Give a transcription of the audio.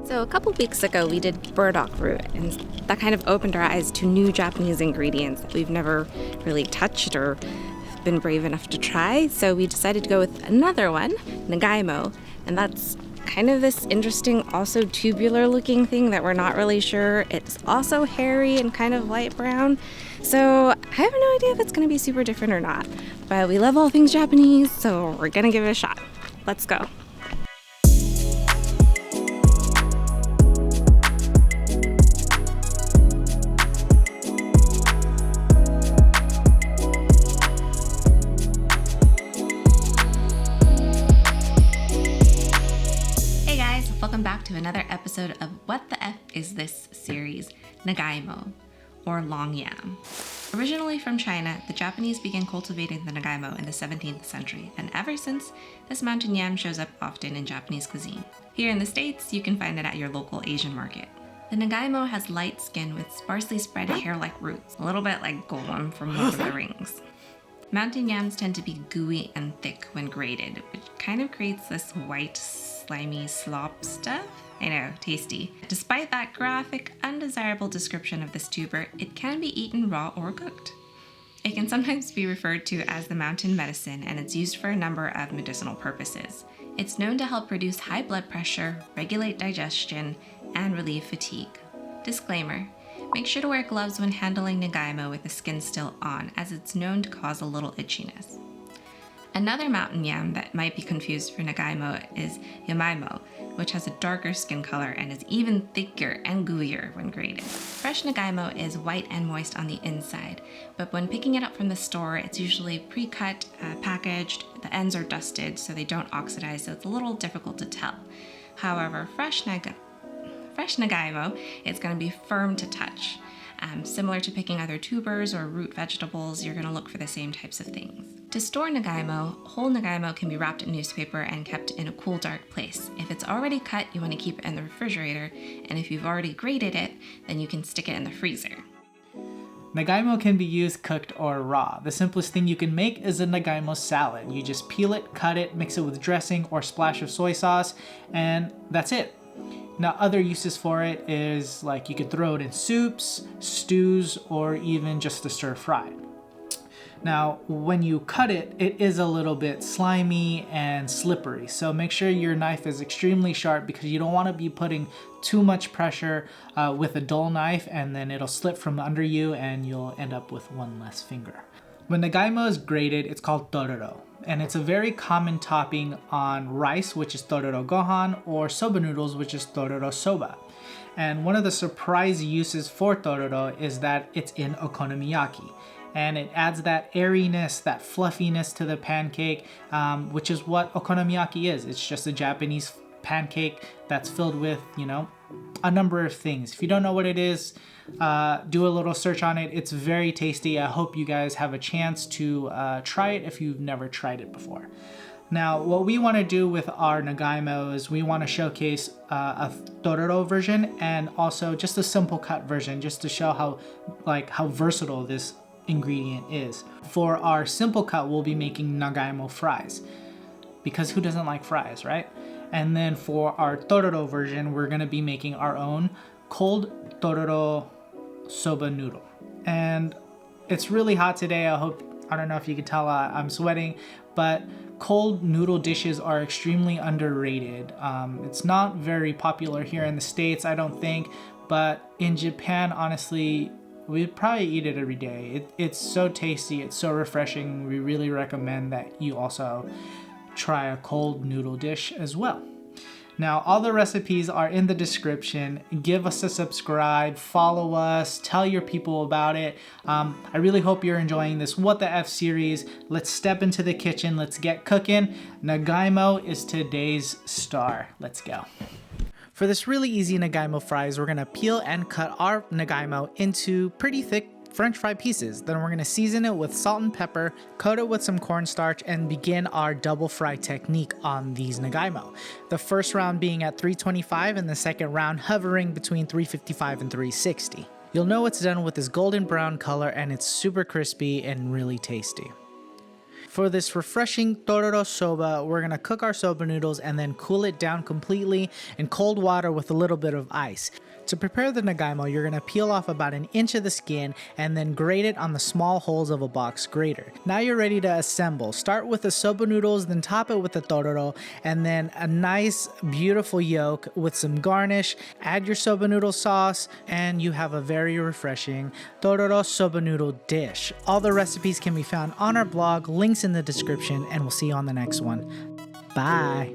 So a couple weeks ago we did burdock root, and that kind of opened our eyes to new Japanese ingredients that we've never really touched or been brave enough to try. So we decided to go with another one, Nagaimo, and that's kind of this interesting, also tubular looking thing that we're not really sure. It's also hairy and kind of light brown. So I have no idea if it's going to be super different or not, but we love all things Japanese, so we're going to give it a shot. Let's go. Welcome back to another episode of What the F is This series, Nagaimo, or Long Yam. Originally from China, the Japanese began cultivating the Nagaimo in the 17th century, and ever since, this mountain yam shows up often in Japanese cuisine. Here in the States, you can find it at your local Asian market. The Nagaimo has light skin with sparsely spread hair-like roots, a little bit like Gollum from Lord of the Rings. Mountain yams tend to be gooey and thick when grated, which kind of creates this white, slimy slop stuff. I know, tasty. Despite that graphic, undesirable description of this tuber, it can be eaten raw or cooked. It can sometimes be referred to as the mountain medicine, and it's used for a number of medicinal purposes. It's known to help reduce high blood pressure, regulate digestion, and relieve fatigue. Disclaimer: make sure to wear gloves when handling Nagaimo with the skin still on, as it's known to cause a little itchiness. Another mountain yam that might be confused for Nagaimo is Yamaimo, which has a darker skin color and is even thicker and gooier when grated. Fresh Nagaimo is white and moist on the inside, but when picking it up from the store, it's usually pre-cut, packaged, the ends are dusted so they don't oxidize, so it's a little difficult to tell. However, fresh Nagaimo, it's going to be firm to touch. Similar to picking other tubers or root vegetables, you're going to look for the same types of things. To store Nagaimo, whole Nagaimo can be wrapped in newspaper and kept in a cool, dark place. If it's already cut, you want to keep it in the refrigerator, and if you've already grated it, then you can stick it in the freezer. Nagaimo can be used cooked or raw. The simplest thing you can make is a Nagaimo salad. You just peel it, cut it, mix it with dressing or splash of soy sauce, and that's it. Now, other uses for it is like you could throw it in soups, stews, or even just to stir fry. Now, when you cut it, it is a little bit slimy and slippery. So make sure your knife is extremely sharp because you don't want to be putting too much pressure with a dull knife, and then it'll slip from under you and you'll end up with one less finger. When Nagaimo is grated, it's called tororo. And it's a very common topping on rice, which is tororo gohan, or soba noodles, which is tororo soba. And one of the surprise uses for tororo is that it's in okonomiyaki. And it adds that airiness, that fluffiness to the pancake, which is what okonomiyaki is. It's just a Japanese pancake that's filled with, a number of things. If you don't know what it is, do a little search on it. It's very tasty. I hope you guys have a chance to try it if you've never tried it before. Now, what we want to do with our Nagaimo is we want to showcase a tororo version and also just a simple cut version, just to show how versatile this ingredient is. For our simple cut, we'll be making Nagaimo fries, because who doesn't like fries, right? And then for our tororo version, we're going to be making our own cold tororo soba noodle. And it's really hot today. I don't know if you can tell I'm sweating, but cold noodle dishes are extremely underrated. It's not very popular here in the States, I don't think, but in Japan, honestly, we'd probably eat it every day. It's so tasty, it's so refreshing. We really recommend that you also try a cold noodle dish as well. Now, all the recipes are in the description. Give us a subscribe, follow us, tell your people about it. I really hope you're enjoying this What the F series. Let's step into the kitchen. Let's get cooking. Nagaimo is today's star. Let's go. For this really easy Nagaimo fries, we're gonna peel and cut our Nagaimo into pretty thick French fry pieces. Then we're gonna season it with salt and pepper, coat it with some cornstarch, and begin our double fry technique on these Nagaimo. The first round being at 325 and the second round hovering between 355 and 360. You'll know it's done with this golden brown color and it's super crispy and really tasty. For this refreshing tororo soba, we're gonna cook our soba noodles and then cool it down completely in cold water with a little bit of ice. To prepare the nagaimo, you're gonna peel off about an inch of the skin and then grate it on the small holes of a box grater. Now you're ready to assemble. Start with the soba noodles, then top it with the tororo, and then a nice, beautiful yolk with some garnish. Add your soba noodle sauce, and you have a very refreshing tororo soba noodle dish. All the recipes can be found on our blog, links in the description, and we'll see you on the next one. Bye!